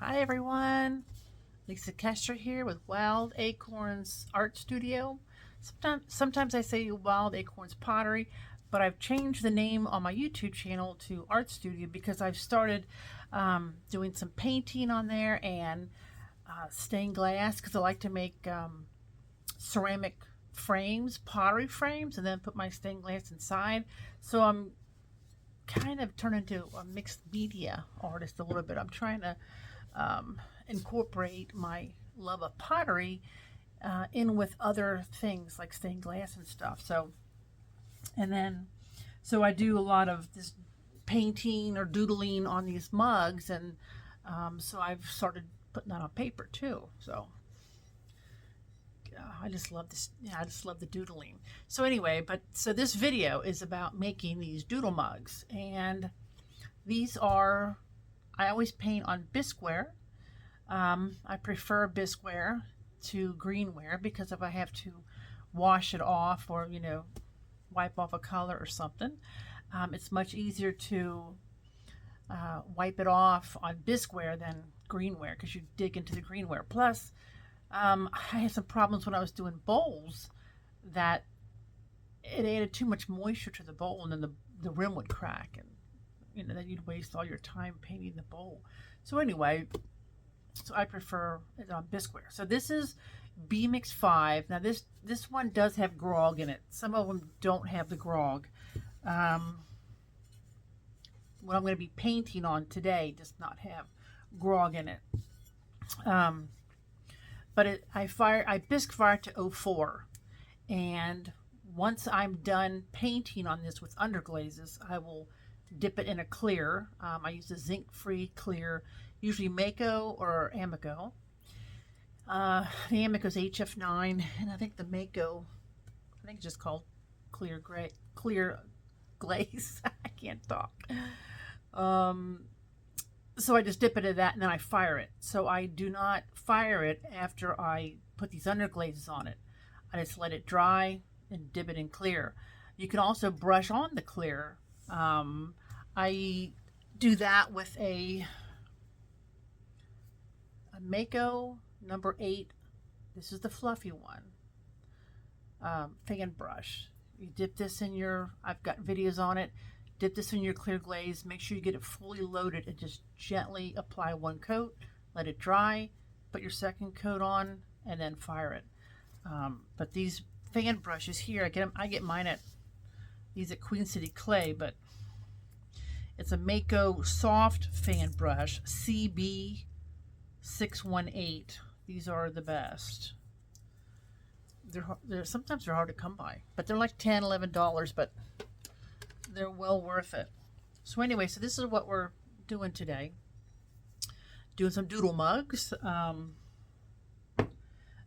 Hi everyone, Lisa Kester here with Wild Acorns Art Studio. Sometimes I say Wild Acorns Pottery, but I've changed the name on my YouTube channel to Art Studio because I've started doing some painting on there and stained glass because I like to make ceramic frames, pottery frames, and then put my stained glass inside. So I'm kind of turned into a mixed media artist a little bit. I'm trying to incorporate my love of pottery in with other things like stained glass and stuff. So I do a lot of this painting or doodling on these mugs, and so I've started putting that on paper too. So I just love this. Yeah, I just love the doodling. So anyway, so this video is about making these doodle mugs, and these are, I always paint on bisqueware. I prefer bisqueware to greenware because if I have to wash it off or, wipe off a color or something, it's much easier to wipe it off on bisqueware than greenware because you dig into the greenware. Plus, I had some problems when I was doing bowls that it added too much moisture to the bowl and then the rim would crack, and then you'd waste all your time painting the bowl. So anyway, so I prefer it on bisqueware. So this is B Mix 5. Now this one does have grog in it. Some of them don't have the grog. What I'm going to be painting on today does not have grog in it. But I bisque fire to 04, and once I'm done painting on this with underglazes, I will dip it in a clear. I use a zinc-free clear, usually Mako or Amaco. The Amaco is HF9, and I think the Mako, I think it's just called clear glaze. I can't talk. So I just dip it in that, and then I fire it. So I do not fire it after I put these underglazes on it. I just let it dry and dip it in clear. You can also brush on the clear. I do that with a Mako number 8. This is the fluffy one. Fan brush. You dip this in your, I've got videos on it. Dip this in your clear glaze. Make sure you get it fully loaded and just gently apply one coat. Let it dry. Put your second coat on and then fire it. But these fan brushes here, I get mine at these at Queen City Clay, but it's a Mako soft fan brush, CB618. These are the best. Sometimes they're hard to come by, but they're like $10, $11, but they're well worth it. So anyway, so this is what we're doing today. Doing some doodle mugs.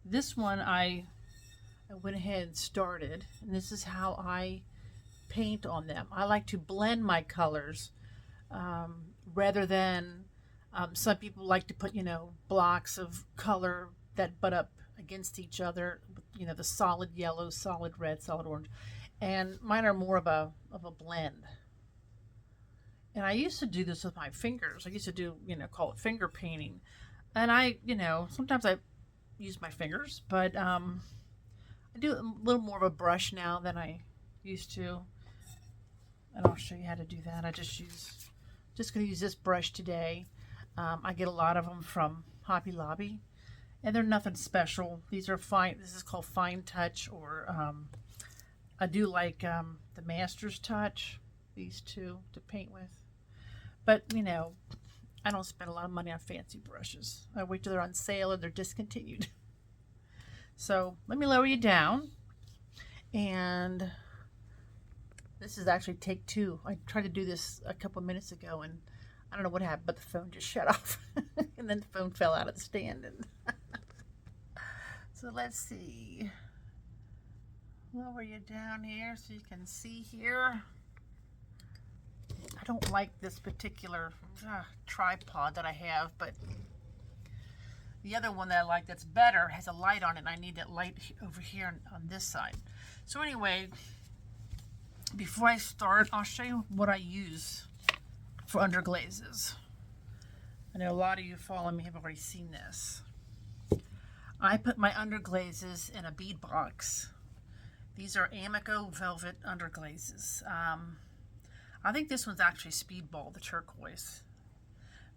This one I went ahead and started, and this is how I paint on them. I like to blend my colors rather than some people like to put, blocks of color that butt up against each other, the solid yellow, solid red, solid orange. And mine are more of a blend. And I used to do this with my fingers. I used to do, call it finger painting. And sometimes I use my fingers, but I do a little more of a brush now than I used to. And I'll show you how to do that. Just going to use this brush today. I get a lot of them from Hobby Lobby, and they're nothing special. These are fine. This is called Fine Touch, or I do like the Master's Touch, these two to paint with. But, I don't spend a lot of money on fancy brushes. I wait till they're on sale or they're discontinued. So let me lower you down. And this is actually take 2. I tried to do this a couple minutes ago, and I don't know what happened, but the phone just shut off. And then the phone fell out of the stand. And so let's see. Lower you down here so you can see here. I don't like this particular tripod that I have, but the other one that I like that's better has a light on it, and I need that light over here on this side. So anyway, before I start, I'll show you what I use for underglazes. I know a lot of you following me have already seen this. I put my underglazes in a bead box. These are Amaco Velvet Underglazes. I think this one's actually Speedball, the turquoise.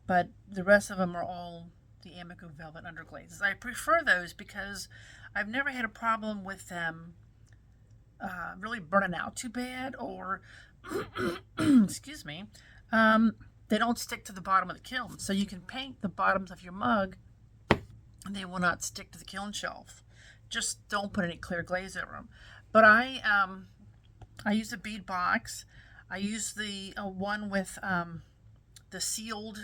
But the rest of them are all the Amaco Velvet Underglazes. I prefer those because I've never had a problem with them really burning out too bad, or excuse me, they don't stick to the bottom of the kiln. So you can paint the bottoms of your mug and they will not stick to the kiln shelf. Just don't put any clear glaze over them. But I use a bead box. I use the one with the sealed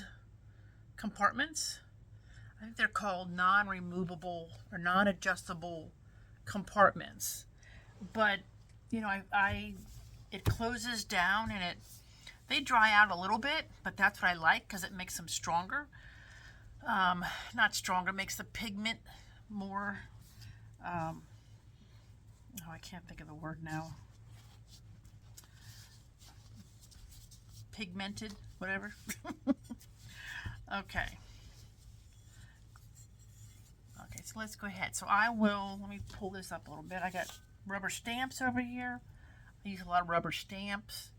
compartments. I think they're called non-removable or non-adjustable compartments. But you know, it closes down and they dry out a little bit, but that's what I like because it makes them stronger. Not stronger, makes the pigment more. Oh, I can't think of the word now. Pigmented, whatever. Okay. Okay, so let's go ahead. So let me pull this up a little bit. I got rubber stamps over here. I use a lot of rubber stamps.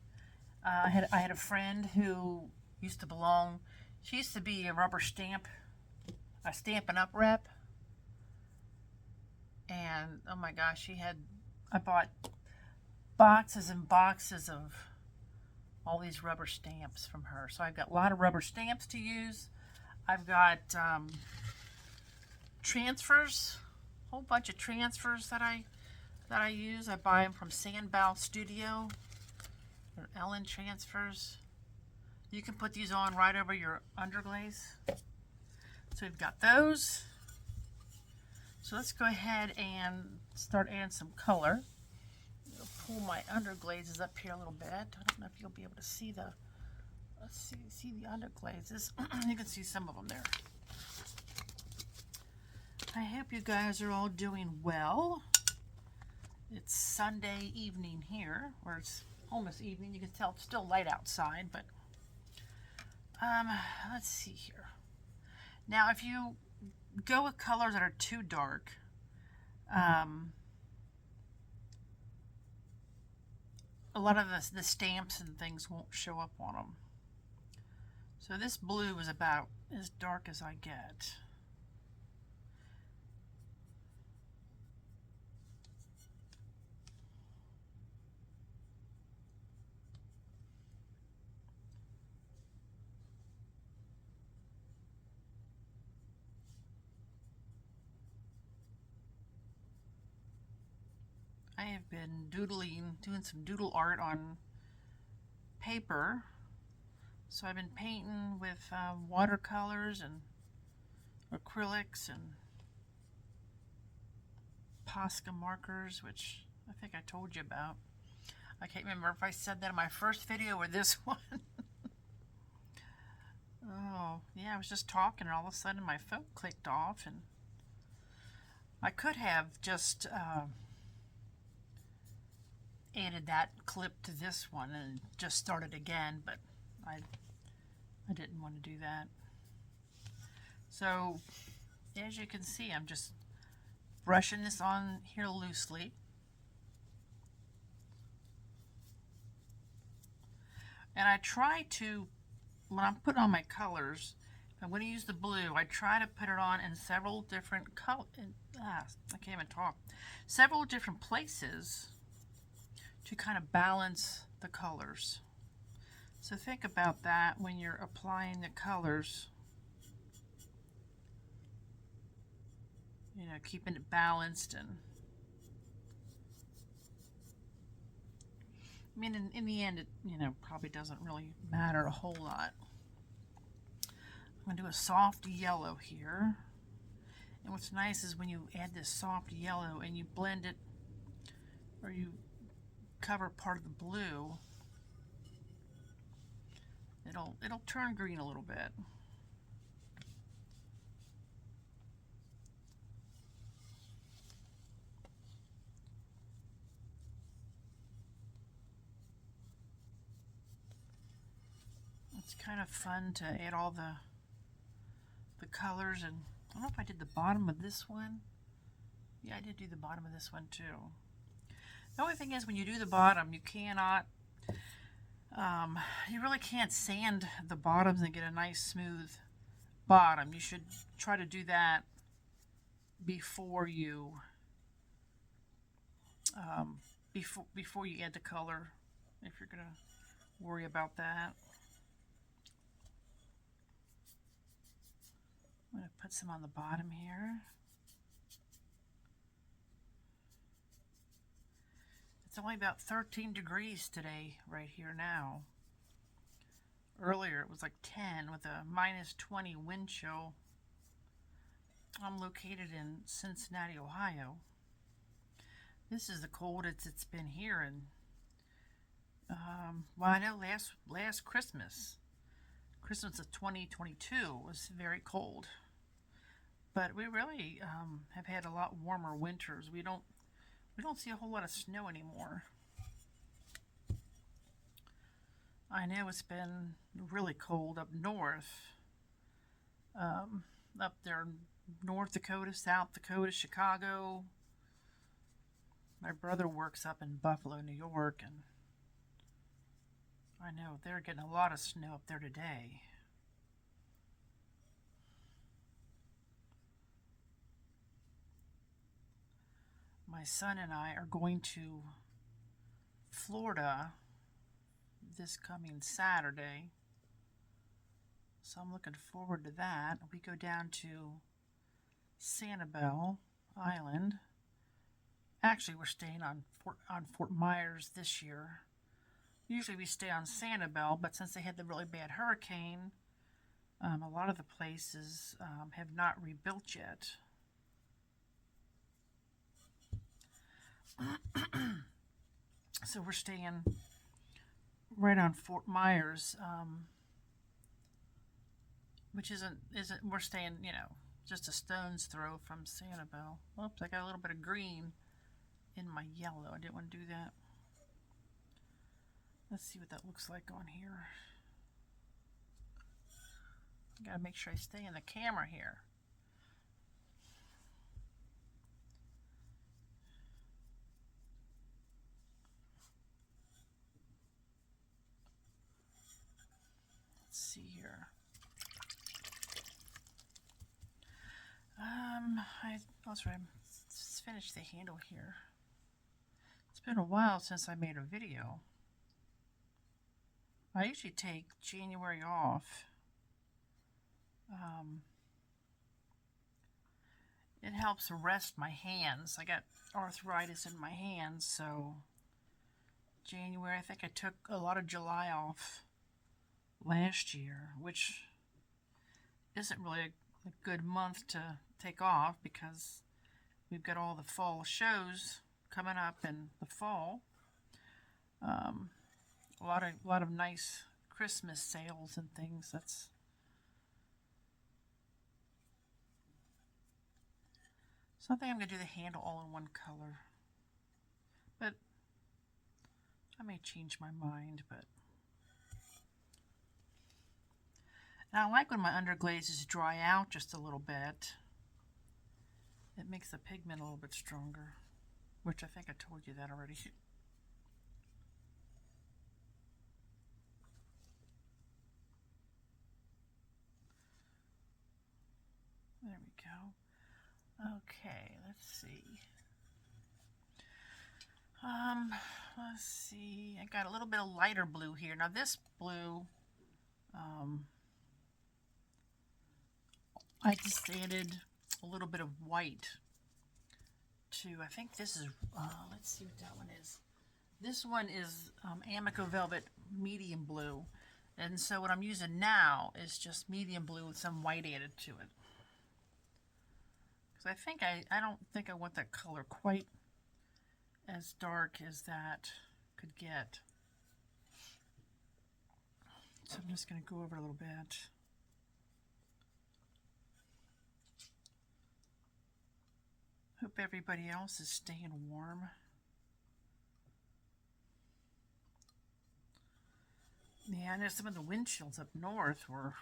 I had a friend who used to belong, she used to be a Stampin' Up rep. And oh my gosh, I bought boxes and boxes of all these rubber stamps from her. So I've got a lot of rubber stamps to use. I've got transfers, a whole bunch of transfers that I use. I buy them from Sanbao Studio or Elan Transfers. You can put these on right over your underglaze. So we've got those. So let's go ahead and start adding some color. I'll pull my underglazes up here a little bit. I don't know if you'll be able to see let's see the underglazes. You can see some of them there. I hope you guys are all doing well. It's Sunday evening here, or it's almost evening. You can tell it's still light outside, but let's see here. Now, if you go with colors that are too dark, a lot of the stamps and things won't show up on them. So this blue is about as dark as I get. I have been doing some doodle art on paper. So I've been painting with watercolors and acrylics and Posca markers, which I think I told you about. I can't remember if I said that in my first video or this one. Oh, yeah, I was just talking and all of a sudden my phone clicked off, and I could have just added that clip to this one and just started again, but I didn't want to do that. So as you can see, I'm just brushing this on here loosely. And I try to, when I'm putting on my colors, if I'm going to use the blue, I try to put it on in several different colors. I can't even talk. Several different places to kind of balance the colors. So think about that when you're applying the colors. You know, keeping it balanced. And I mean, in the end, it, you know, probably doesn't really matter a whole lot. I'm going to do a soft yellow here. And what's nice is when you add this soft yellow and you blend it, or you cover part of the blue, it'll turn green a little bit. It's kind of fun to add all the the colors, and I don't know if I did the bottom of this one. Yeah, I did do the bottom of this one too. The only thing is, when you do the bottom, you cannot, you really can't sand the bottoms and get a nice smooth bottom. You should try to do that before you, before you add the color, if you're gonna worry about that. I'm gonna put some on the bottom here. It's only about 13 degrees today, right here now. Earlier it was like 10 with a -20 wind chill. I'm located in Cincinnati, Ohio. This is the coldest it's been here, and well, I know last Christmas of 2022 was very cold, but we really have had a lot warmer winters. We don't see a whole lot of snow anymore. I know it's been really cold up north, up there, North Dakota, South Dakota, Chicago. My brother works up in Buffalo, New York, and I know they're getting a lot of snow up there today. My son and I are going to Florida this coming Saturday, so I'm looking forward to that. We go down to Sanbao Island. Actually, we're staying on Fort Myers this year. Usually we stay on Sanbao, but since they had the really bad hurricane, a lot of the places have not rebuilt yet. So we're staying right on Fort Myers, which isn't we're staying, you know, just a stone's throw from Sanbao. Oops, I got a little bit of green in my yellow. I didn't want to do that. Let's see what that looks like on here. I gotta make sure I stay in the camera here. Let's see here. Also, let's finish the handle here. It's been a while since I made a video. I usually take January off. It helps rest my hands. I got arthritis in my hands, so January, I think I took a lot of July off last year, which isn't really a good month to take off because we've got all the fall shows coming up in the fall. A lot of nice Christmas sales and things. That's so I think I'm gonna do the handle all in one color, but I may change my mind. But and I like when my underglazes dry out just a little bit. It makes the pigment a little bit stronger, which I think I told you that already. There we go. Okay, let's see. Let's see. I got a little bit of lighter blue here. Now this blue, I just added a little bit of white to, I think this is, let's see what that one is. This one is Amaco Velvet Medium Blue. And so what I'm using now is just medium blue with some white added to it. Because I don't think I want that color quite as dark as that could get. So I'm just going to go over a little bit. Hope everybody else is staying warm. Yeah, I know some of the wind chills up north were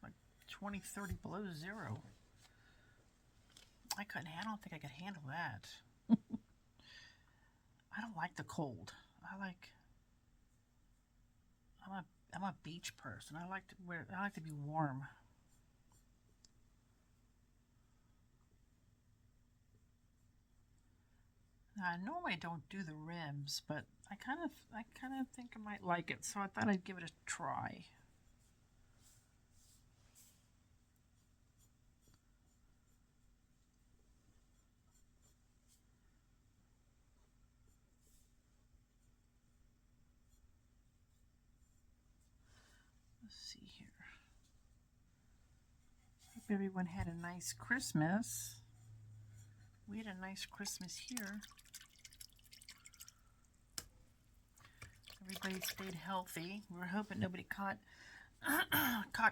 like 20, 30 below zero. I don't think I could handle that. I don't like the cold. I'm a beach person. I like to be warm. Now, I normally don't do the rims, but I kind of think I might like it, so I thought I'd give it a try. Let's see here. Hope everyone had a nice Christmas. We had a nice Christmas here. Everybody stayed healthy. We were hoping nobody caught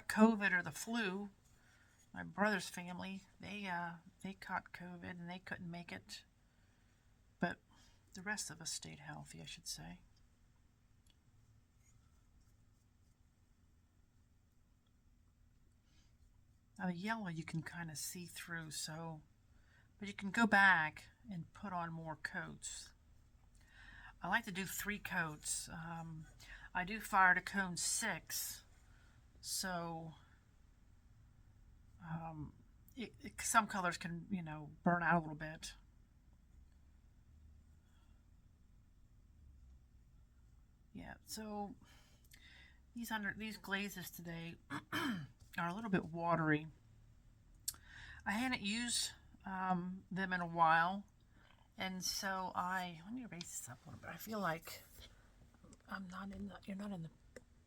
COVID or the flu. My brother's family, they caught COVID and they couldn't make it. But the rest of us stayed healthy, I should say. Now the yellow you can kind of see through, but you can go back and put on more coats. I like to do 3 coats. I do fire to cone 6, so some colors can, burn out a little bit. Yeah, so these glazes today are a little bit watery. I hadn't used them in a while, and so let me erase this up a little bit. I feel like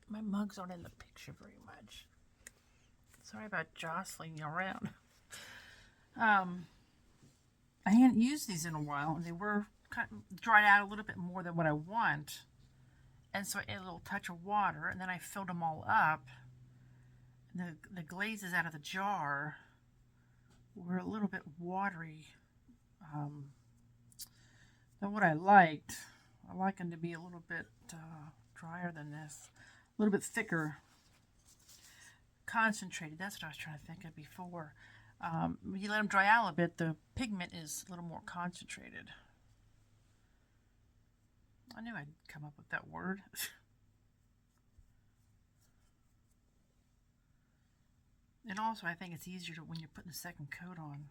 my mugs aren't in the picture very much. Sorry about jostling you around. I hadn't used these in a while, and they were kind of dried out a little bit more than what I want. And so I added a little touch of water, and then I filled them all up. And the glazes out of the jar were a little bit watery than what I liked. I like them to be a little bit drier than this, a little bit thicker, concentrated. That's what I was trying to think of before. When you let them dry out a little bit, the pigment is a little more concentrated. I knew I'd come up with that word. And also, I think it's easier when you're putting the second coat on.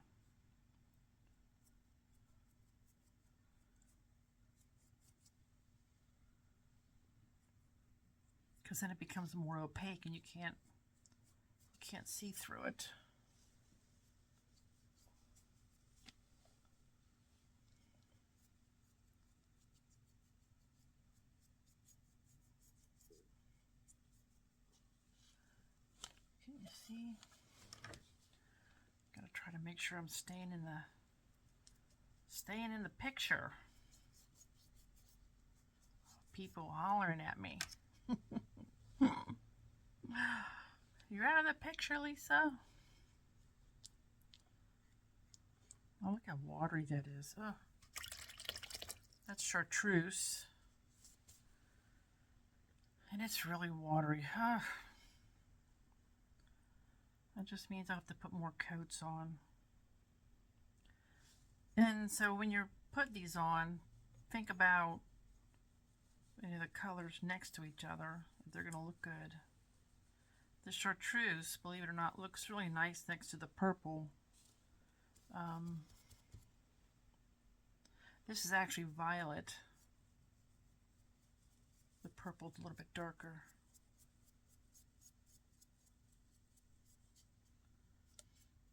Because then it becomes more opaque and you can't see through it. Can you see? Gotta try to make sure I'm staying in the picture. People hollering at me. You're out of the picture, Lisa. Oh, look how watery that is. Oh, that's chartreuse. And it's really watery. That just means I have to put more coats on. And so when you put these on, think about the colors next to each other, if they're going to look good. The chartreuse, believe it or not, looks really nice next to the purple. This is actually violet. The purple's a little bit darker.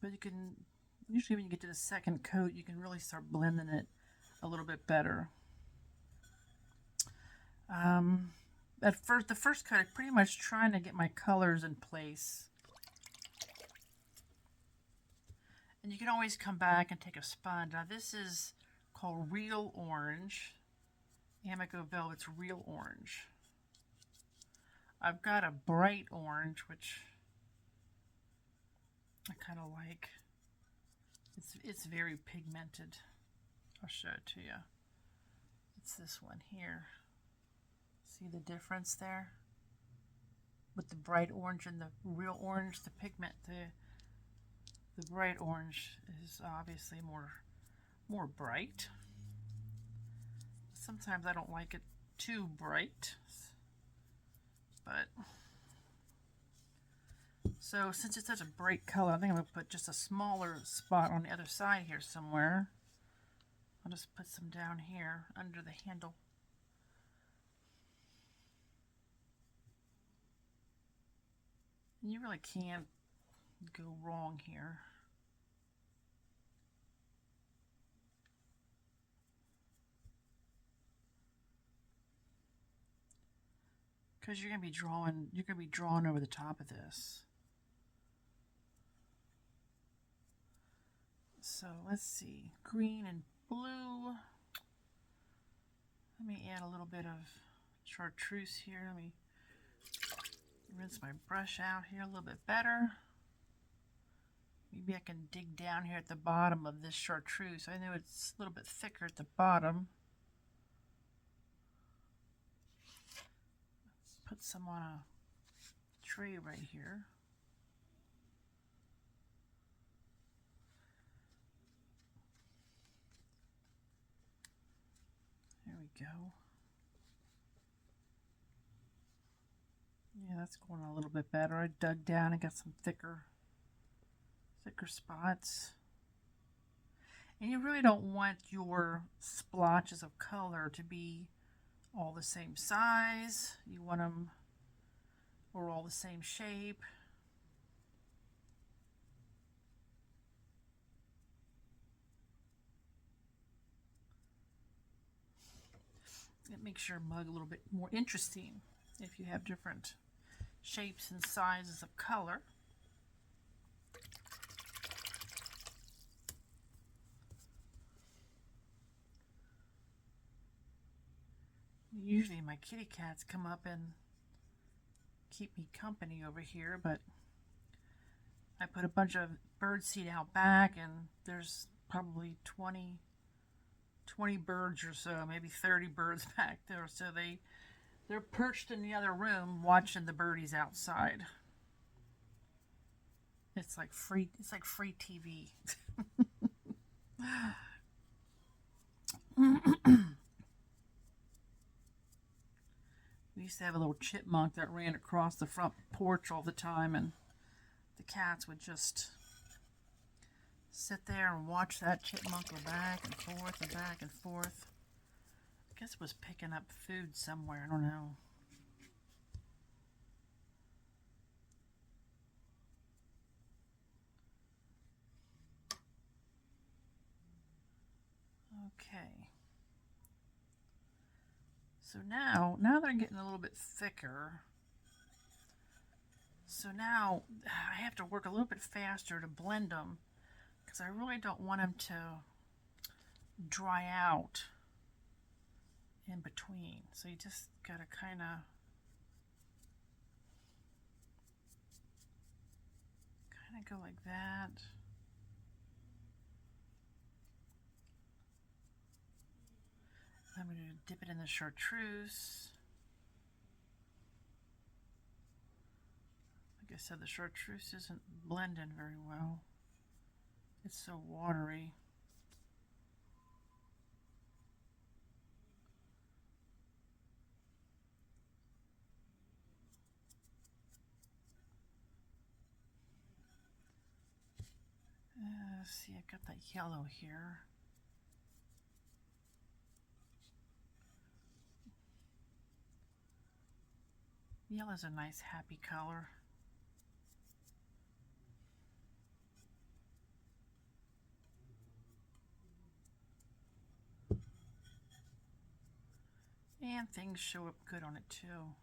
But you can, usually when you get to the second coat, you can really start blending it a little bit better. The first coat, I'm pretty much trying to get my colors in place. And you can always come back and take a sponge. Now this is called Real Orange. Amaco Velvet's Real Orange. I've got a bright orange, which I kind of like. It's very pigmented. I'll show it to you. It's this one here. See the difference there? with the bright orange and the real orange, the pigment, the bright orange is obviously more bright. Sometimes I don't like it too bright, but so since it's such a bright color, I think I'm going to put just a smaller spot on the other side here somewhere. I'll just put some down here under the handle. You really can't go wrong here. Because you're going to be drawing over the top of this. So let's see, green and blue. Let me add a little bit of chartreuse here. Let me rinse my brush out here a little bit better. Maybe I can dig down here at the bottom of this chartreuse. I know it's a little bit thicker at the bottom. Put some on a tray right here. There we go. Yeah, that's going a little bit better. I dug down and got some thicker spots. And you really don't want your splotches of color to be all the same size. You want them or all the same shape. It makes your mug a little bit more interesting if you have different shapes and sizes of color. Usually my kitty cats come up and keep me company over here, but I put a bunch of birdseed out back and there's probably 20 birds or so, maybe 30 birds back there. So they're perched in the other room watching the birdies outside. It's like free TV. We used to have a little chipmunk that ran across the front porch all the time, and the cats would just sit there and watch that chipmunk go back and forth and back and forth. I guess it was picking up food somewhere, I don't know. Okay. So now they're getting a little bit thicker. So now I have to work a little bit faster to blend them because I really don't want them to dry out in between. So you just gotta kind of go like that. I'm going to dip it in the chartreuse. Like I said, the chartreuse isn't blending very well. It's so watery. Let's see, I got that yellow here. Yellow's a nice happy color. And things show up good on it too.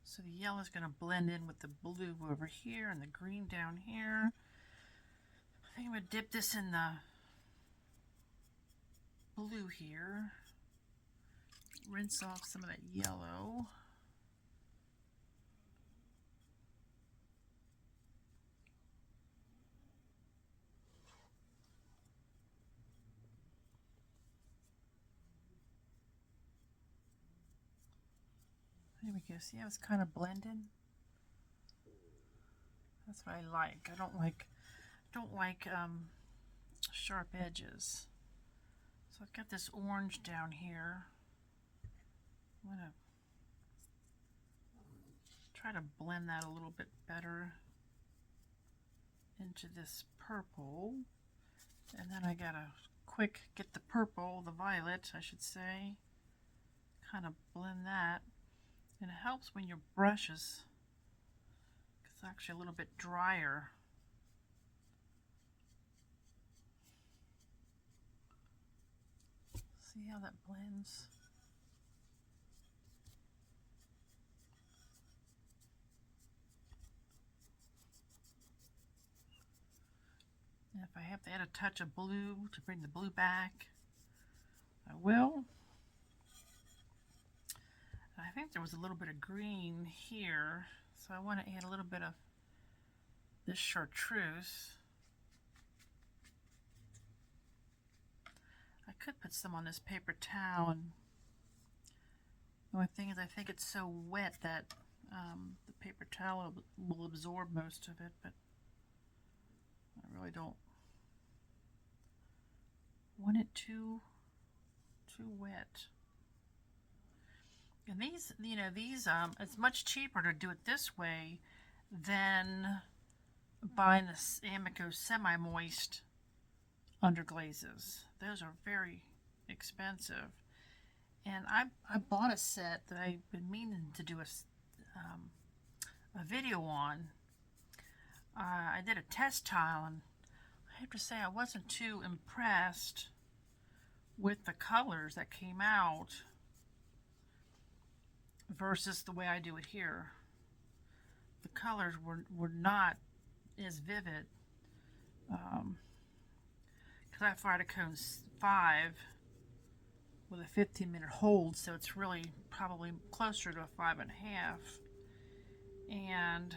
So the yellow is going to blend in with the blue over here and the green down here. I think I'm going to dip this in the blue here. Rinse off some of that yellow. we go. See how it's kind of blended? That's what I like. I don't like sharp edges. So I've got this orange down here. I'm gonna try to blend that a little bit better into this purple. And then I gotta get the purple, the violet, I should say, kind of blend that. And it helps when your brush is, it's actually a little bit drier. See how that blends? And if I have to add a touch of blue to bring the blue back, I will. I think there was a little bit of green here, so I want to add a little bit of this chartreuse. I could put some on this paper towel, and the only thing is I think it's so wet that the paper towel will absorb most of it, but I really don't want it too wet. And these, you know, it's much cheaper to do it this way than buying this Amaco semi-moist underglazes. Those are very expensive. And I bought a set that I've been meaning to do a video on. I did a test tile, and I have to say I wasn't too impressed with the colors that came out versus the way I do it here. The colors were not as vivid. Because I fired a cone 5 with a 15-minute hold, so it's really probably closer to a 5.5. And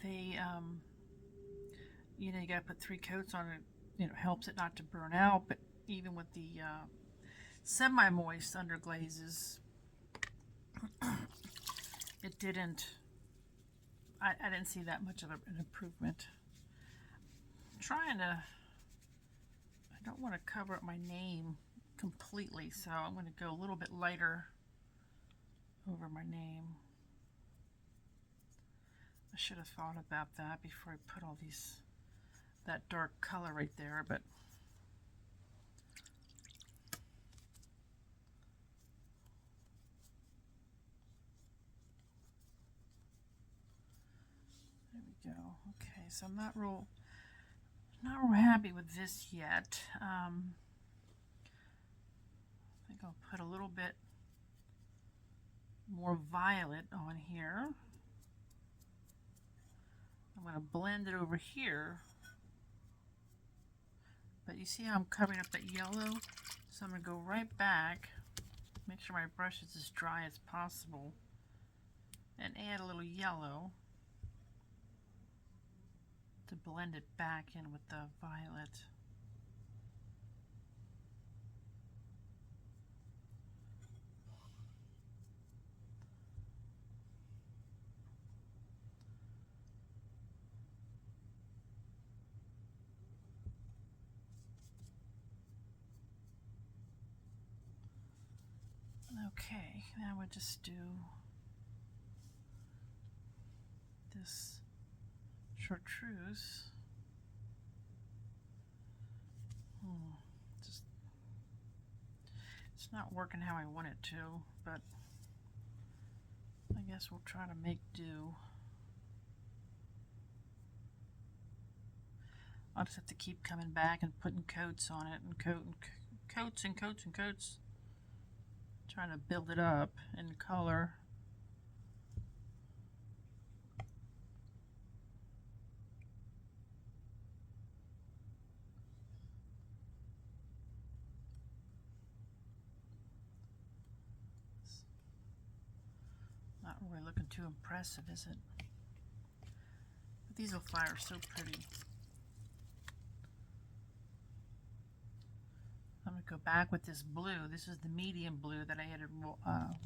they, you know, you gotta put 3 coats on it. You know, helps it not to burn out. But even with the semi-moist underglazes, it didn't. I didn't see that much of an improvement. I'm trying to. I don't want to cover up my name completely, so I'm going to go a little bit lighter over my name. I should have thought about that before I put all that dark color right there, but there we go. Okay, so I'm not real happy with this yet. I think I'll put a little bit more violet on here. I'm going to blend it over here. But you see how I'm covering up that yellow? So I'm going to go right back, make sure my brush is as dry as possible, and add a little yellow to blend it back in with the violet. Okay, now we'll just do this chartreuse. It's not working how I want it to, but I guess we'll try to make do. I'll just have to keep coming back and putting coats on it, and coats and coats and coats, trying to build it up in color. Not really looking too impressive, is it? But these will fly are so pretty. I'm going to go back with this blue. This is the medium blue that I added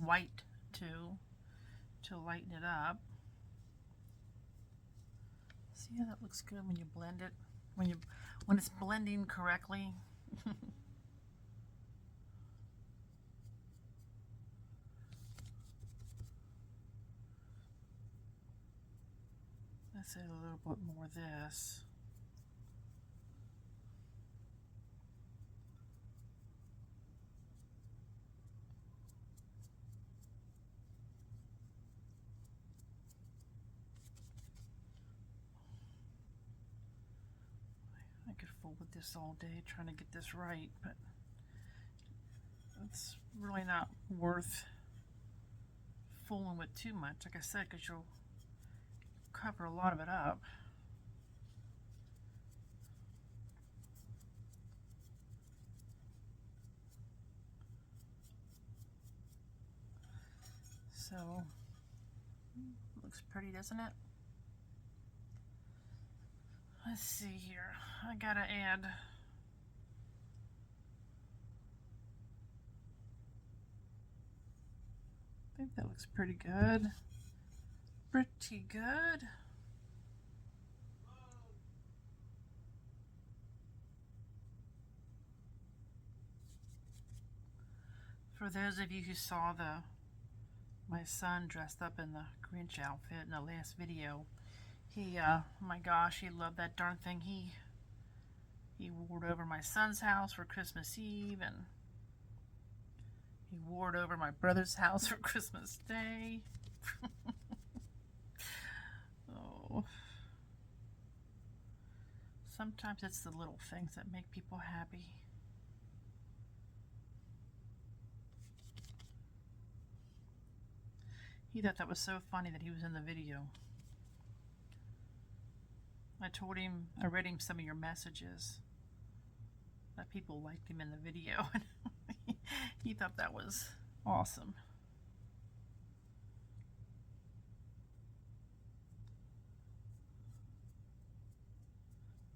white to lighten it up. See how that looks good when you blend it? When it's blending correctly. Let's add a little bit more of this. I could fool with this all day trying to get this right, but it's really not worth fooling with too much, like I said, because you'll cover a lot of it up. So, looks pretty, doesn't it? Let's see here. I gotta add I think that looks pretty good. Pretty good. For those of you who saw my son dressed up in the Grinch outfit in the last video, he, oh my gosh, he loved that darn thing. He wore it over my son's house for Christmas Eve, and he wore it over my brother's house for Christmas Day. Oh. Sometimes it's the little things that make people happy. He thought that was so funny that he was in the video. I told him, I read him some of your messages that people liked him in the video. He thought that was awesome.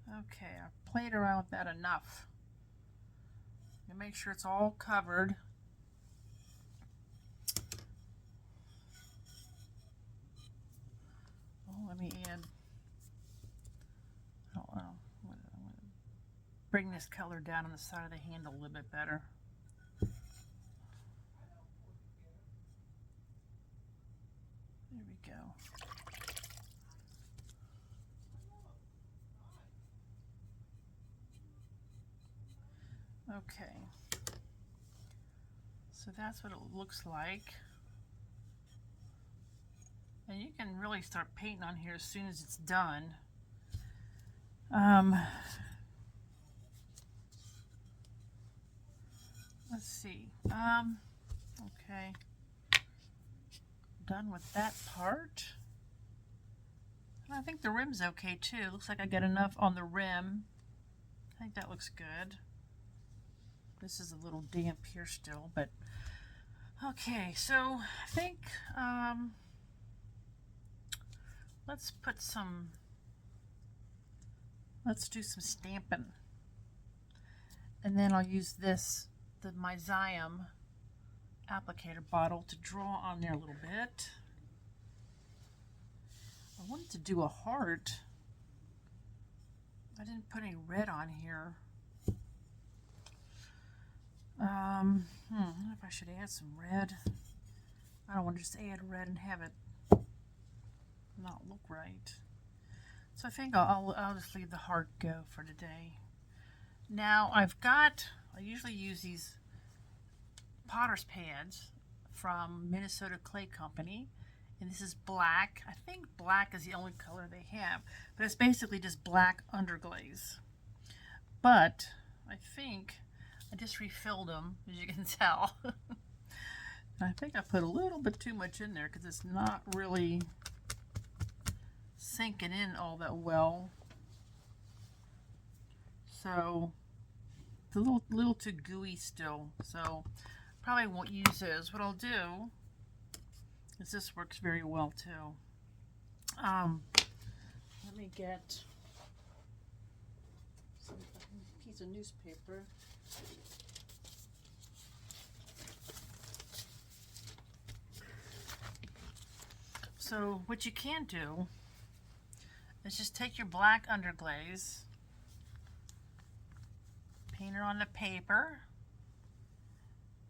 Okay, I've played around with that enough. And make sure it's all covered. Oh, let me add. Oh, I'm gonna bring this color down on the side of the handle a little bit better. There we go. Okay. So that's what it looks like. And you can really start painting on here as soon as it's done. Let's see. Okay. Done with that part. And I think the rim's okay too. Looks like I got enough on the rim. I think that looks good. This is a little damp here still, but okay. So I think let's do some stamping, and then I'll use my Zyme applicator bottle to draw on there a little bit. I wanted to do a heart. I didn't put any red on here. I don't know if I should add some red. I don't want to just add red and have it not look right. So I think I'll just leave the heart go for today. Now I usually use these potter's pads from Minnesota Clay Company, and this is black. I think black is the only color they have, but it's basically just black underglaze. But I think I just refilled them, as you can tell. I think I put a little bit too much in there because it's not really sinking in all that well. So it's a little too gooey still. So probably won't use those. What I'll do is this works very well too. Let me get some piece of newspaper. So what you can do is just take your black underglaze, paint it on the paper,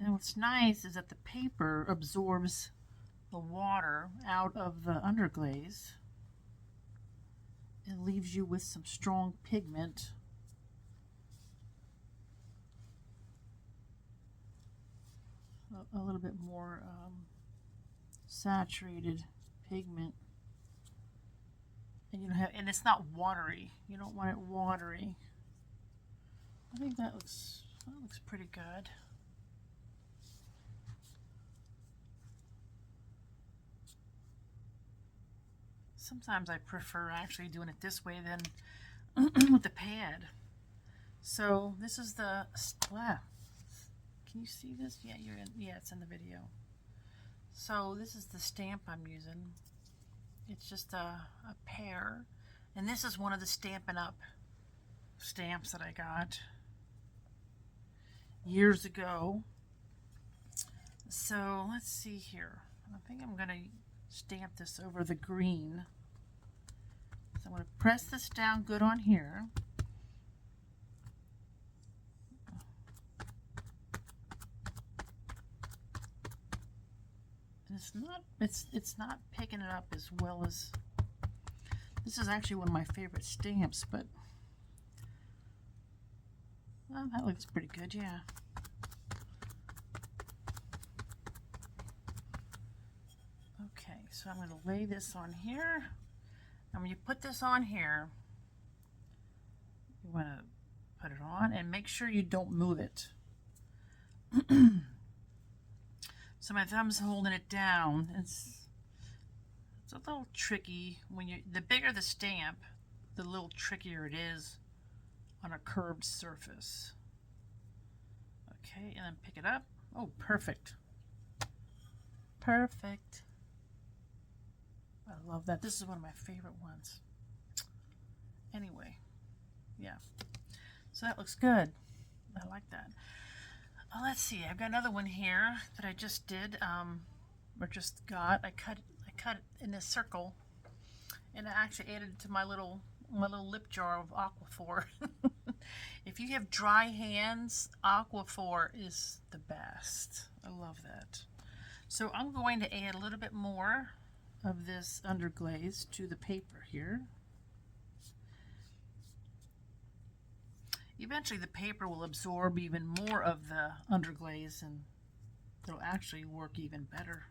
and what's nice is that the paper absorbs the water out of the underglaze and leaves you with some strong pigment. A little bit more saturated pigment, and you don't have, and it's not watery. You don't want it watery. I think that looks pretty good. Sometimes I prefer actually doing it this way than with the pad. So this is the, wow, can you see this? Yeah, yeah, it's in the video. So this is the stamp I'm using. It's just a pear, and this is one of the Stampin' Up stamps that I got years ago. So let's see here. I think I'm gonna stamp this over the green. So I'm going to press this down good on here. And it's not picking it up as well as, this is actually one of my favorite stamps, but well, that looks pretty good, yeah. Okay, so I'm going to lay this on here. And when you put this on here, you want to put it on and make sure you don't move it. So my thumb's holding it down. It's a little tricky when the bigger the stamp, the little trickier it is on a curved surface. Okay, and then pick it up. Oh, perfect. Perfect. I love that. This is one of my favorite ones. Anyway, yeah. So that looks good. I like that. Let's see. I've got another one here that I just did, or just got. I cut it in a circle, and I actually added it to my little lip jar of Aquaphor. If you have dry hands, Aquaphor is the best. I love that. So I'm going to add a little bit more of this underglaze to the paper here. Eventually the paper will absorb even more of the underglaze and it'll actually work even better.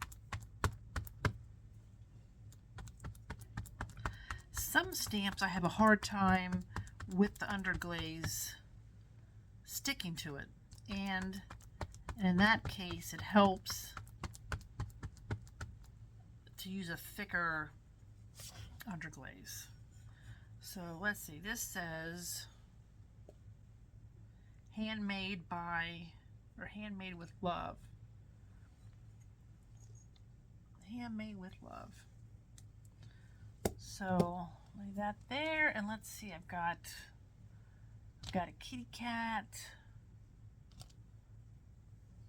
Some stamps I have a hard time with the underglaze sticking to it, and in that case it helps to use a thicker underglaze. So let's see, this says handmade by, or handmade with love. Handmade with love. So lay that there, and let's see, I've got a kitty cat.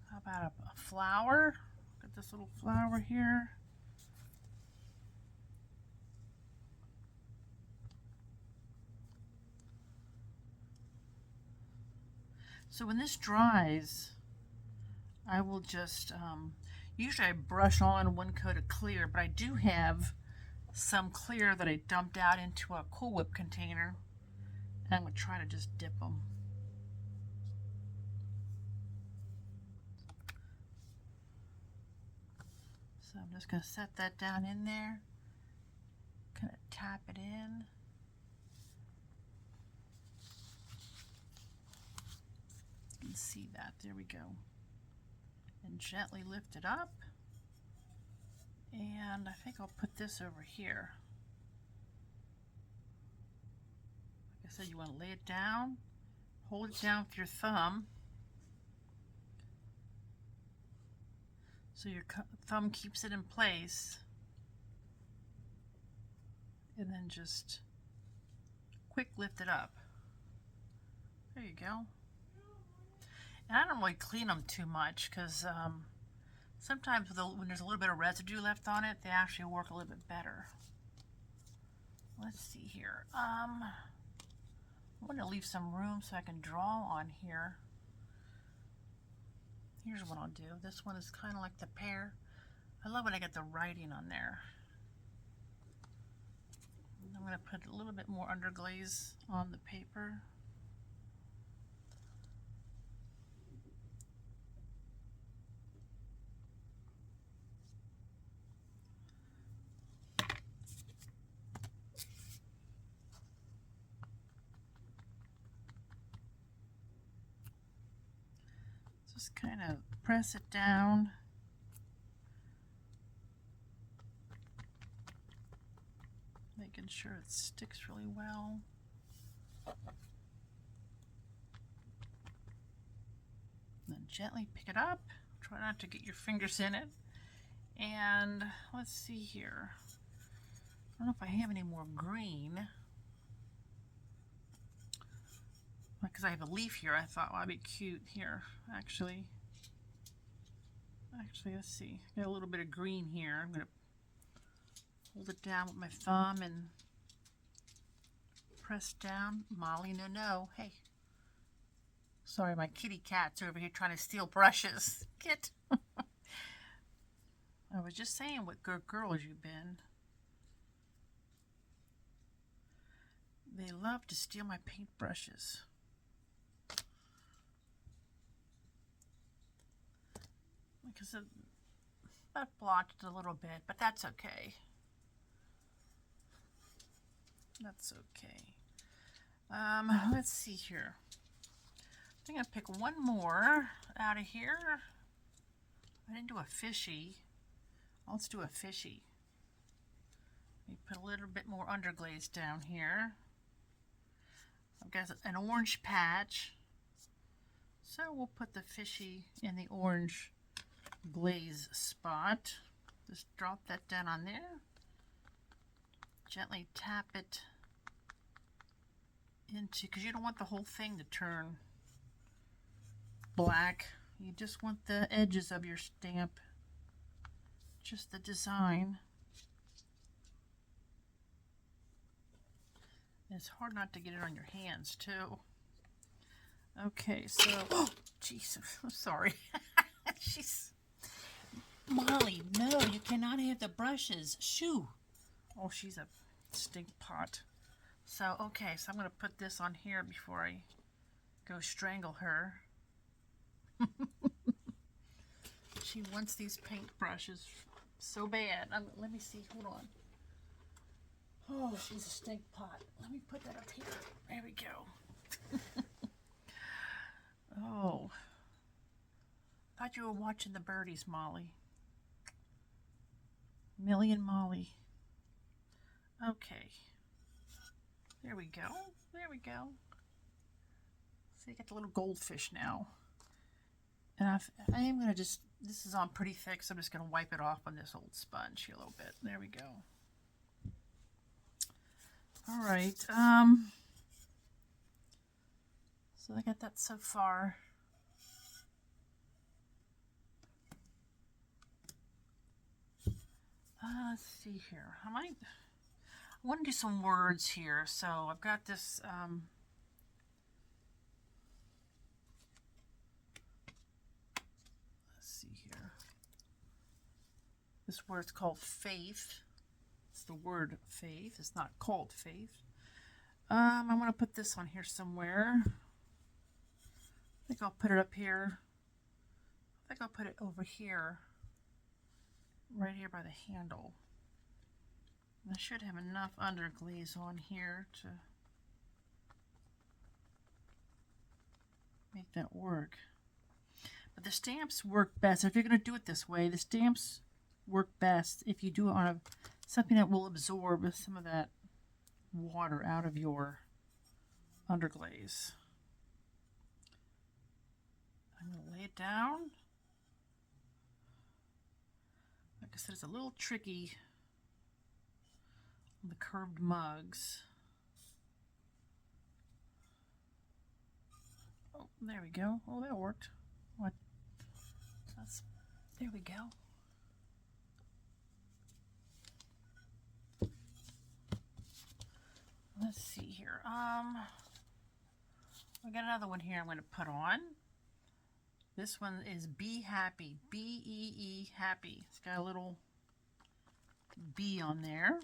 How about a flower? Got this little flower here. So when this dries, I will just, usually I brush on one coat of clear, but I do have some clear that I dumped out into a Cool Whip container. And I'm going to try to just dip them. So I'm just going to set that down in there, kind of tap it in. You can see that, there we go. And gently lift it up. And I think I'll put this over here. Like I said, you want to lay it down, hold it down with your thumb, so your thumb keeps it in place, and then just quick lift it up. There you go. And I don't really clean them too much because Sometimes when there's a little bit of residue left on it, they actually work a little bit better. Let's see here. I want to leave some room so I can draw on here. Here's what I'll do. This one is kind of like the pear. I love when I get the writing on there. I'm going to put a little bit more underglaze on the paper. Just kind of press it down. Making sure it sticks really well. Then gently pick it up. Try not to get your fingers in it. And let's see here. I don't know if I have any more green. Because I have a leaf here, I thought, well, that'd be cute here, actually. Let's see. I got a little bit of green here. I'm going to hold it down with my thumb and press down. Molly, no. Hey. Sorry, my kitty cat's over here trying to steal brushes. Kit. I was just saying what good girls you've been. They love to steal my paintbrushes. Because that blotched a little bit, but that's okay. That's okay. Let's see here. I think I'll pick one more out of here. I didn't do a fishy. Let's do a fishy. We put a little bit more underglaze down here. I've got an orange patch. So we'll put the fishy in the orange glaze spot. Just drop that down on there. Gently tap it into, because you don't want the whole thing to turn black. You just want the edges of your stamp, just the design. And it's hard not to get it on your hands too. Okay, so, oh, jeez, I'm sorry. She's, Molly, no, you cannot have the brushes. Shoo. Oh, she's a stink pot. So, okay, so I'm going to put this on here before I go strangle her. She wants these paint brushes so bad. Let me see, hold on. Oh, she's a stink pot. Let me put that up here. There we go. Oh. Thought you were watching the birdies, Molly. Millie and Molly. Okay. There we go. There we go. So you get the little goldfish now. And I am going to just, this is on pretty thick, so I'm just going to wipe it off on this old sponge here a little bit. There we go. All right. So I got that so far. Let's see here. I want to do some words here. So I've got this. Let's see here. This word's called faith. It's the word faith. It's not called faith. I want to put this on here somewhere. I think I'll put it up here. I think I'll put it over here. Right here by the handle. I should have enough underglaze on here to make that work. But the stamps work best. If you're going to do it this way, the stamps work best if you do it on something that will absorb some of that water out of your underglaze. I'm going to lay it down. Like I said, it's a little tricky on the curved mugs. Oh, there we go. Oh, that worked. What? There we go. Let's see here. We got another one here I'm going to put on. This one is Be Happy. B-E-E Happy. It's got a little bee on there.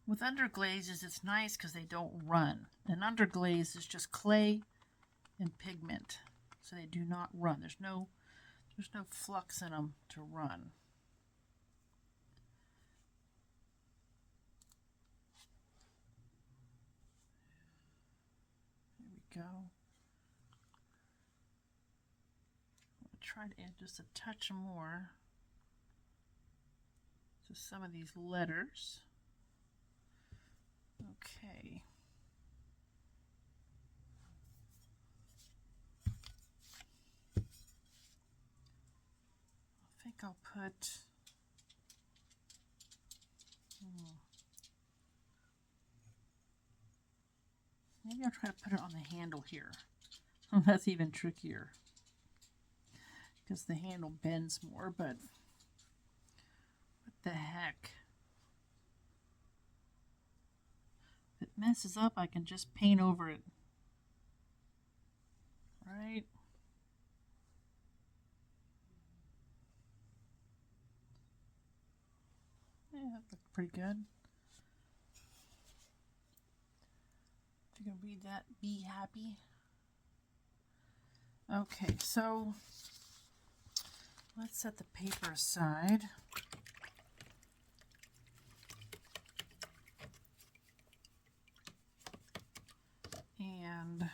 With underglazes, it's nice because they don't run. An underglaze is just clay and pigment, so they do not run. There's no flux in them to run. There we go. I'll try to add just a touch more to some of these letters. Okay. I think I'll put maybe I'll try to put it on the handle here. Oh, that's even trickier because the handle bends more, but what the heck? If it messes up, I can just paint over it. Right? Yeah, that looked pretty good. If you can read that, Be Happy. Okay, so let's set the paper aside. And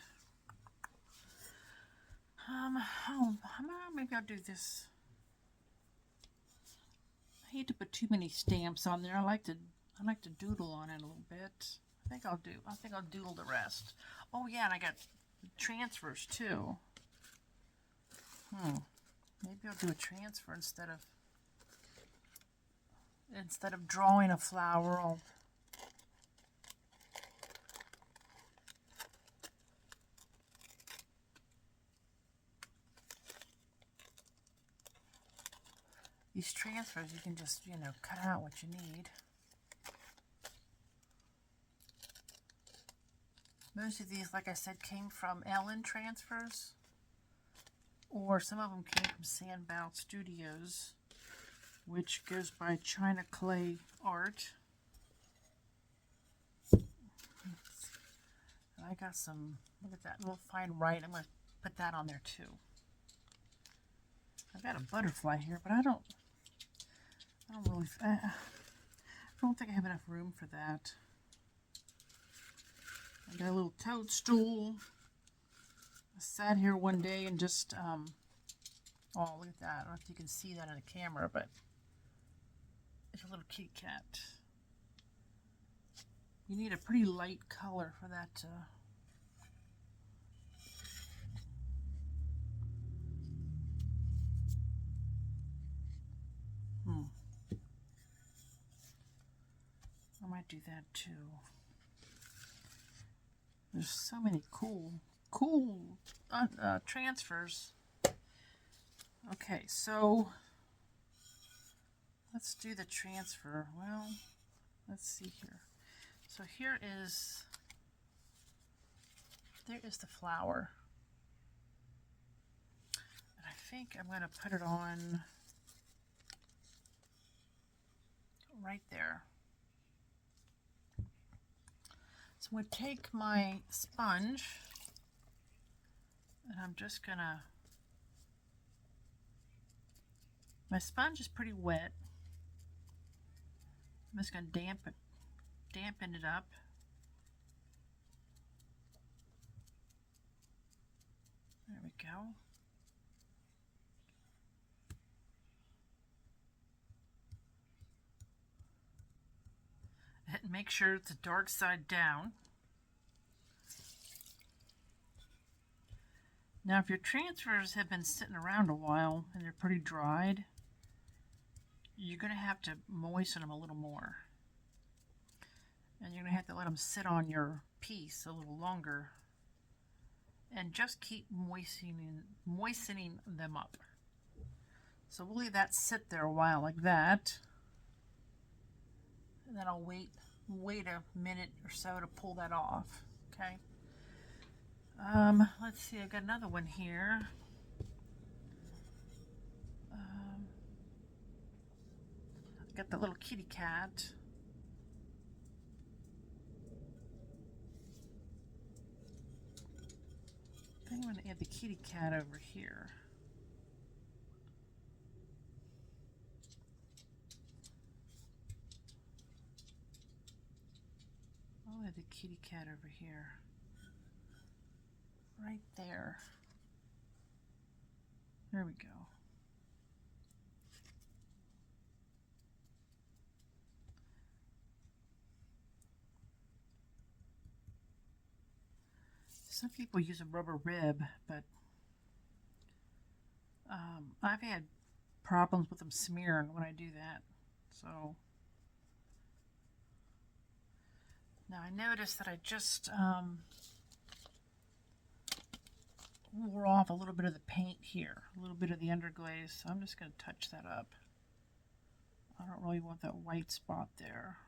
maybe I'll do this. I hate to put too many stamps on there. I like to doodle on it a little bit. I think I'll doodle the rest. Oh yeah, and I got transfers too. Maybe I'll do a transfer instead of drawing a flower. These transfers, you can just, cut out what you need. Most of these, like I said, came from Elan Transfers, or some of them came from Sanbao Studios, which goes by China Clay Art. I got some, look at that little fine right. I'm going to put that on there too. I've got a butterfly here, but I don't think I have enough room for that. I got a little toadstool. I sat here one day and just, oh, look at that. I don't know if you can see that on the camera, but it's a little kitty cat. You need a pretty light color for that. I might do that too. There's so many cool transfers. Okay, so let's do the transfer. Well, let's see here. So there is the flower. And I think I'm going to put it on right there. So I'm going to take my sponge and I'm just going to, my sponge is pretty wet. I'm just going to dampen it up. There we go. And make sure it's the dark side down. Now if your transfers have been sitting around a while and they're pretty dried, you're going to have to moisten them a little more. And you're going to have to let them sit on your piece a little longer. And just keep moistening them up. So we'll leave that sit there a while like that. And then I'll wait a minute or so to pull that off. Okay. Let's see, I've got another one here. I got the little kitty cat. I think I'm going to add the kitty cat over here. I'll add the kitty cat over here. Right there. There we go. Some people use a rubber rib, but I've had problems with them smearing when I do that. So now I noticed that I just wore off a little bit of the paint here, a little bit of the underglaze. So I'm just going to touch that up. I don't really want that white spot there.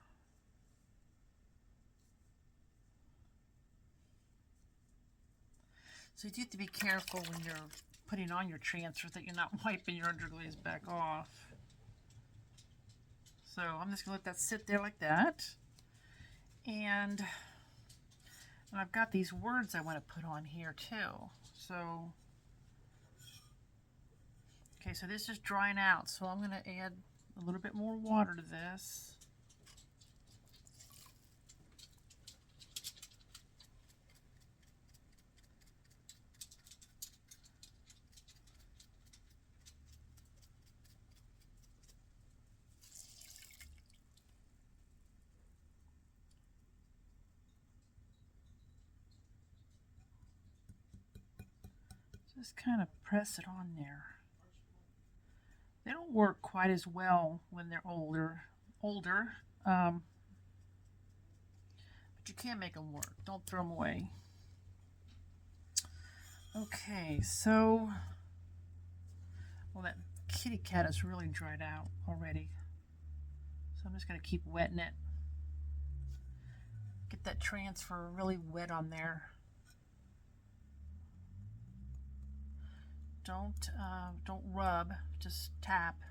So you have to be careful when you're putting on your transfers that you're not wiping your underglaze back off. So I'm just going to let that sit there like that. And I've got these words I want to put on here too. So, okay, so this is drying out. So I'm going to add a little bit more water to this. Just kind of press it on there. They don't work quite as well when they're older, but you can make them work. Don't throw them away. Okay, so, well, that kitty cat is really dried out already. So I'm just going to keep wetting it. Get that transfer really wet on there. Don't rub, just tap.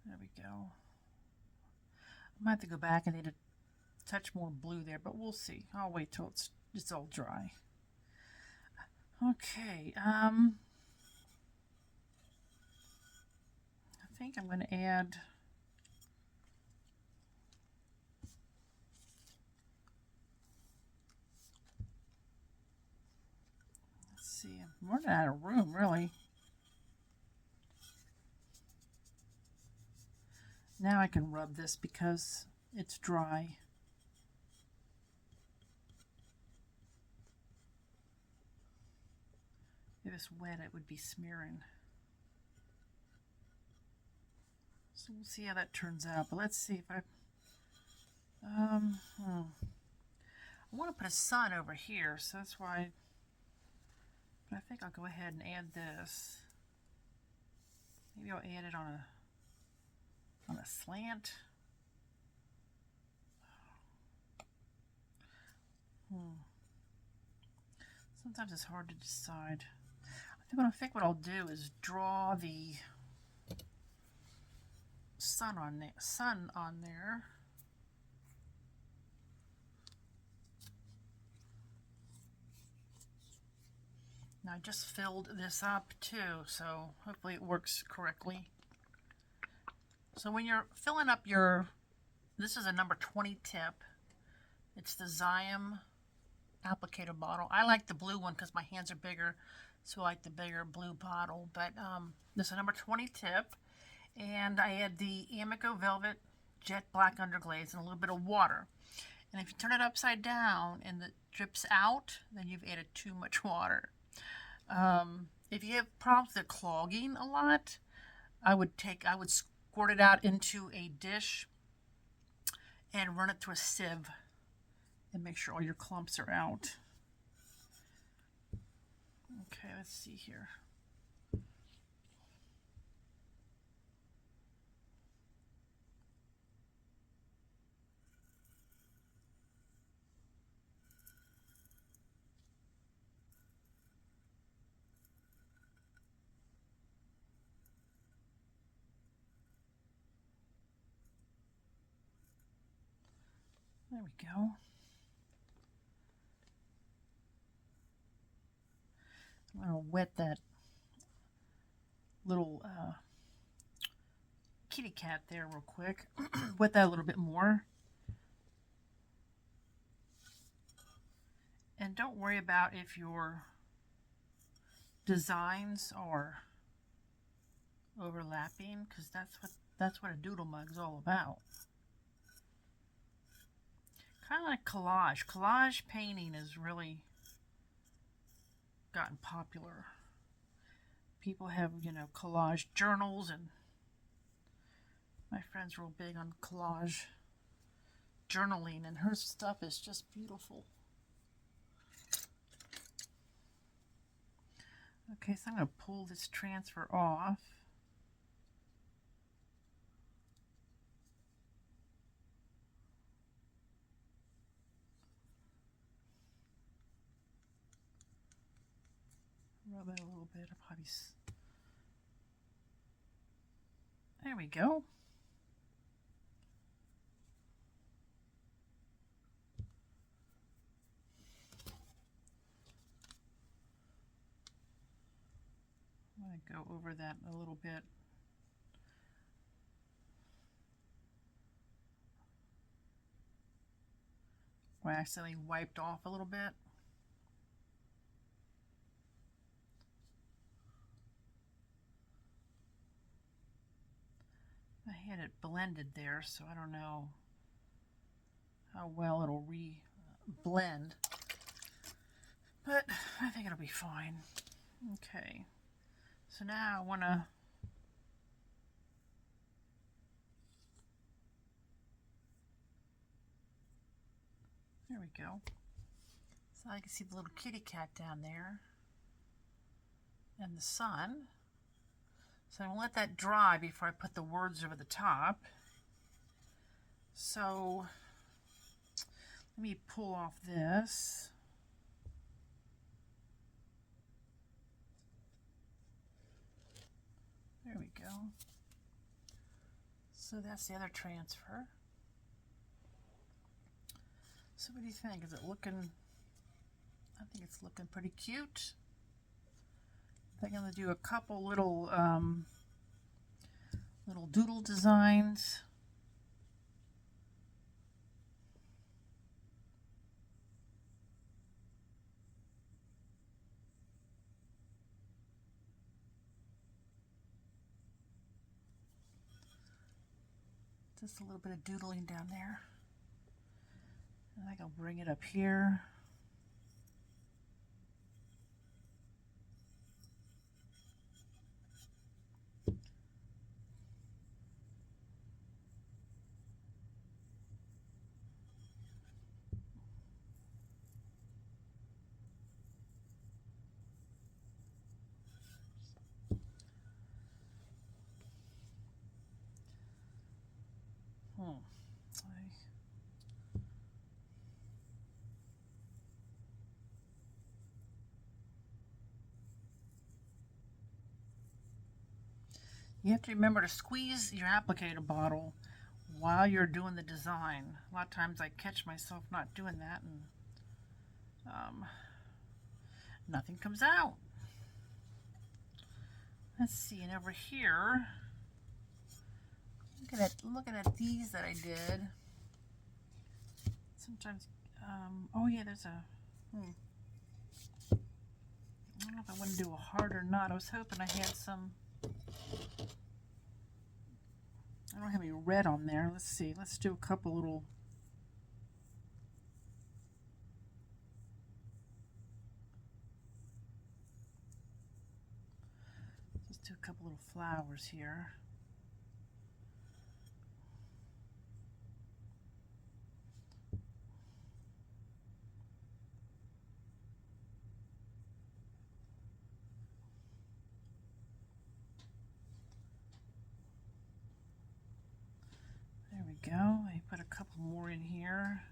There we go. I might have to go back and add a touch more blue there, but we'll see. I'll wait till it's all dry. Okay, I think I'm going to add I'm running out of room, really. Now I can rub this because it's dry. If it's wet, it would be smearing. So we'll see how that turns out. But let's see if I want to put a sun over here, so that's why. But I think I'll go ahead and add this. Maybe I'll add it on a slant. Sometimes it's hard to decide. I think what I'll do is draw the sun on there. Now I just filled this up too, so hopefully it works correctly. So when you're filling up this is a number 20 tip. It's the Zyme applicator bottle. I like the blue one because my hands are bigger, so I like the bigger blue bottle. But this is a number 20 tip, and I add the Amaco Velvet Jet Black Underglaze and a little bit of water. And if you turn it upside down and it drips out, then you've added too much water. If you have problems with it clogging a lot, I would squirt it out into a dish and run it through a sieve and make sure all your clumps are out. Okay, let's see here. There we go. I'm going to wet that little kitty cat there real quick. Wet that a little bit more. And don't worry about if your designs are overlapping, because that's what a doodle mug is all about. Kind of like collage. Collage painting has really gotten popular. People have, you know, collage journals, and my friend's real big on collage journaling, and her stuff is just beautiful. Okay, so I'm going to pull this transfer off. Rub it a little bit. I'll probably... There we go. I'm going to go over that a little bit. I accidentally wiped off a little bit. I had it blended there, so I don't know how well it'll blend, but I think it'll be fine. Okay, so now I want to there we go. So I can see the little kitty cat down there and the sun. So I'm going to let that dry before I put the words over the top. So let me pull off this. There we go. So that's the other transfer. So what do you think? Is it looking, I think it's looking pretty cute. I think I'm going to do a couple little little doodle designs. Just a little bit of doodling down there. And I think I'll bring it up here. You have to remember to squeeze your applicator bottle while you're doing the design. A lot of times I catch myself not doing that, and nothing comes out. Let's see, and over here, looking at these that I did. Sometimes, oh yeah, there's a, I don't know if I want to do a heart or not. I was hoping I had some, I don't have any red on there. Let's see, let's do a couple little, just do a couple little flowers here. in here.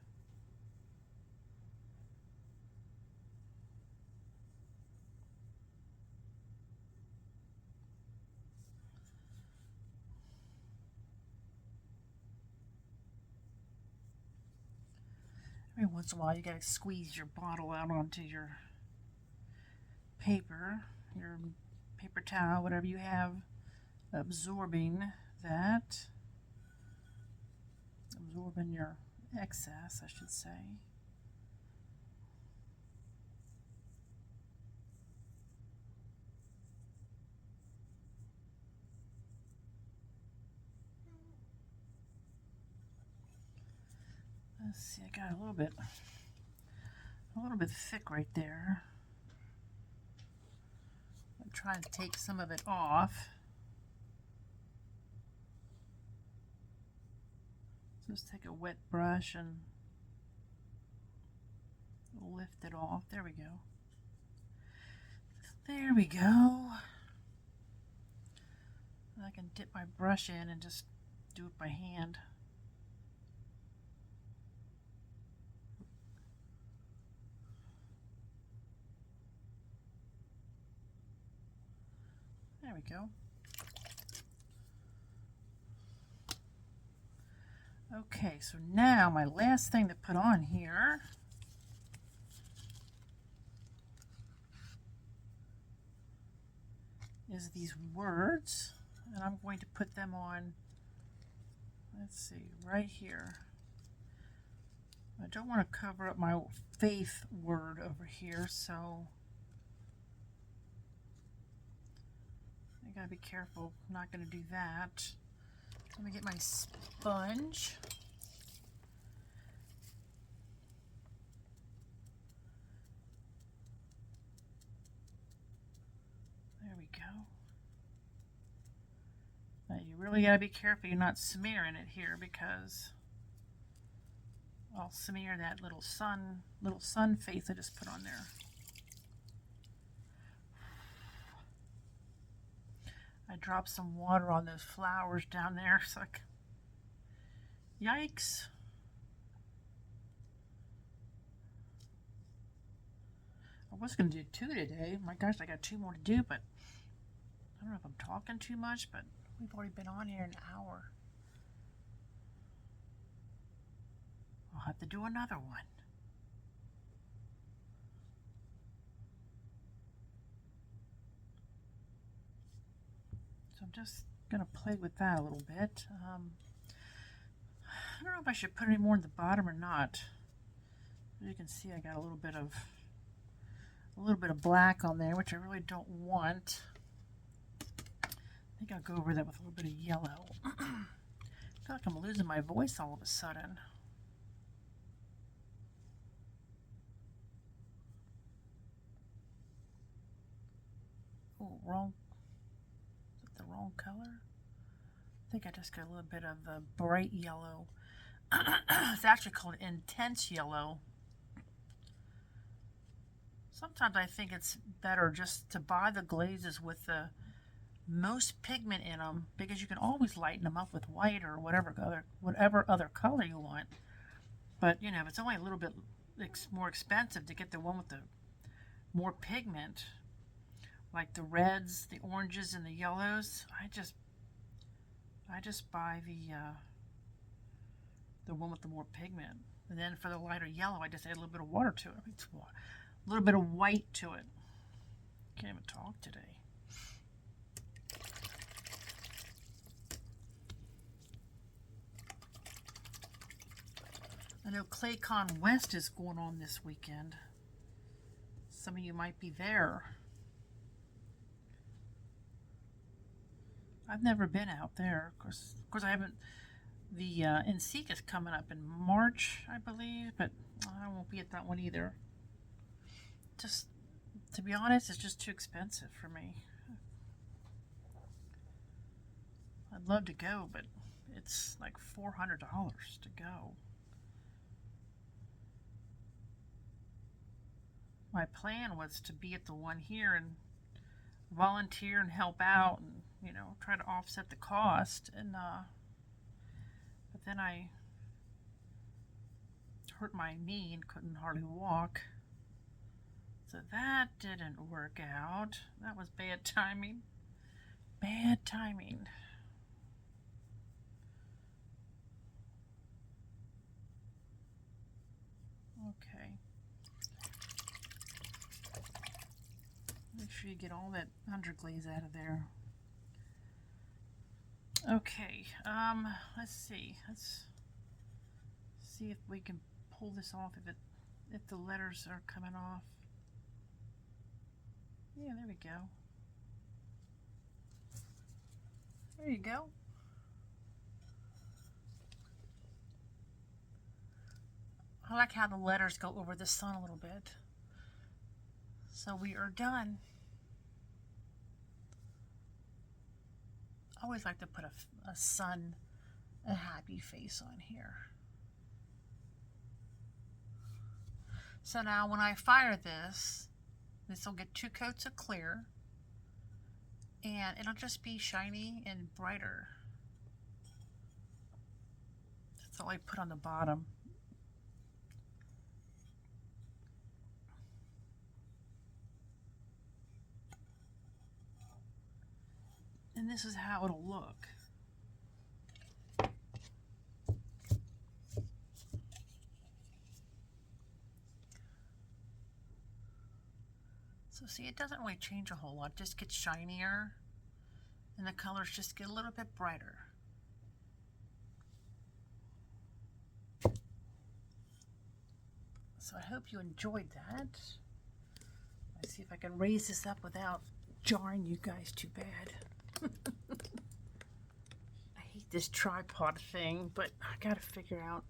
Every once in a while you gotta squeeze your bottle out onto your paper towel, whatever you have, absorbing that. Absorbing your excess, I should say. Let's see, I got a little bit thick right there. I'm trying to take some of it off. Just take a wet brush and lift it off. There we go. There we go. I can dip my brush in and just do it by hand. There we go. Okay, so now my last thing to put on here is these words, and I'm going to put them on, let's see, right here. I don't want to cover up my faith word over here, so I gotta be careful. I'm not going to do that. Let me get my sponge. There we go. Now you really gotta be careful you're not smearing it here, because I'll smear that little sun face I just put on there. I dropped some water on those flowers down there. It's like, yikes. I was going to do 2 today. My gosh, I got 2 more to do, but I don't know if I'm talking too much, but we've already been on here an hour. I'll have to do another one. So I'm just going to play with that a little bit. I don't know if I should put any more in the bottom or not. As you can see, I got a little bit of black on there, which I really don't want. I think I'll go over that with a little bit of yellow. I feel like I'm losing my voice all of a sudden. Oh, wrong. Is it the wrong color? I think I just got a little bit of a bright yellow. It's actually called intense yellow. Sometimes I think it's better just to buy the glazes with the most pigment in them, because you can always lighten them up with white or whatever other color you want. But you know, it's only a little bit more expensive to get the one with the more pigment, like the reds, the oranges, and the yellows. I just buy the one with the more pigment, and then for the lighter yellow, I just add a little bit of water to it. A little bit of white to it. Can't even talk today. I know ClayCon West is going on this weekend. Some of you might be there. I've never been out there. Of course, I haven't. The NSEEK is coming up in March, I believe, but I won't be at that one either. Just, to be honest, it's just too expensive for me. I'd love to go, but it's like $400 to go. My plan was to be at the one here and volunteer and help out and, you know, try to offset the cost. And but then I hurt my knee and couldn't hardly walk. So that didn't work out. That was bad timing. Bad timing. Okay. Make sure you get all that underglaze out of there. Okay, let's see. Let's see if we can pull this off, if the letters are coming off. Yeah, there we go. There you go. I like how the letters go over the sun a little bit. So we are done. I always like to put a sun, a happy face on here. So now when I fire this will get 2 coats of clear, and it'll just be shiny and brighter. That's all I put on the bottom. And this is how it'll look. So see, it doesn't really change a whole lot. It just gets shinier and the colors just get a little bit brighter. So I hope you enjoyed that. Let's see if I can raise this up without jarring you guys too bad. I hate this tripod thing, but I gotta figure out.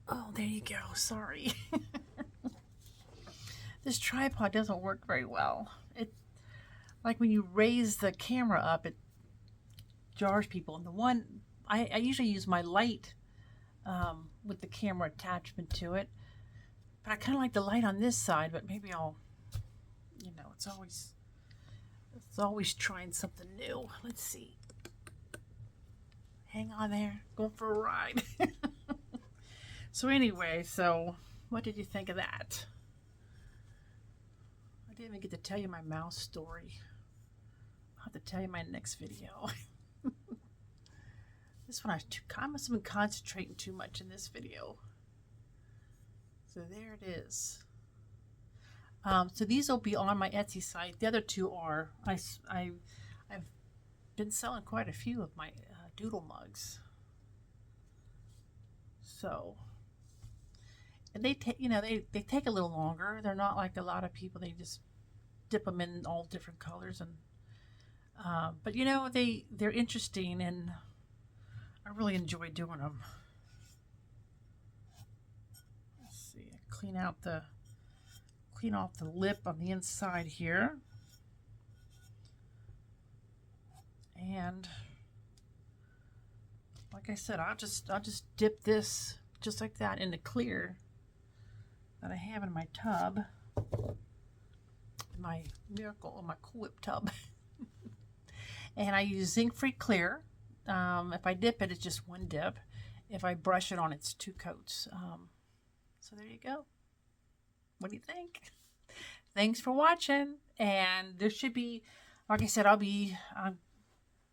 Oh, there you go. Sorry. This tripod doesn't work very well. It, like when you raise the camera up, it jars people. And the one, I usually use my light with the camera attachment to it. But I kind of like the light on this side, but maybe I'll, you know, it's always trying something new. Let's see. Hang on there. Going for a ride. So anyway, so what did you think of that? I didn't even get to tell you my mouse story. I'll have to tell you in my next video. This one I must have been concentrating too much in this video. So there it is. So these will be on my Etsy site. The other two are. I've been selling quite a few of my Doodle mugs. So, and they take, you know, they take a little longer. They're not like a lot of people. They just dip them in all different colors, and but you know, they're interesting, and I really enjoy doing them. Let's see. Clean off the lip on the inside here, and like I said, I'll just dip this just like that in the clear that I have in my tub, my Cool Whip tub. And I use zinc-free clear. If I dip it, it's just one dip. If I brush it on, it's 2 coats. So there you go. What do you think? Thanks for watching. And there should be, like I said, I'll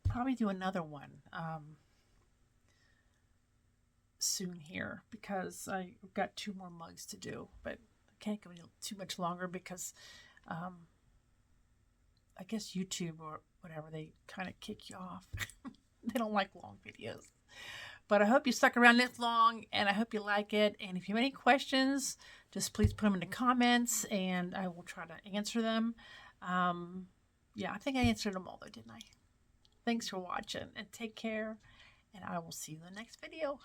probably do another one soon here, because I've got 2 more mugs to do, but I can't go too much longer because I guess YouTube or whatever, they kind of kick you off. They don't like long videos. But I hope you stuck around this long, and I hope you like it. And if you have any questions, just please put them in the comments, and I will try to answer them. Yeah, I think I answered them all though, didn't I? Thanks for watching, and take care, and I will see you in the next video.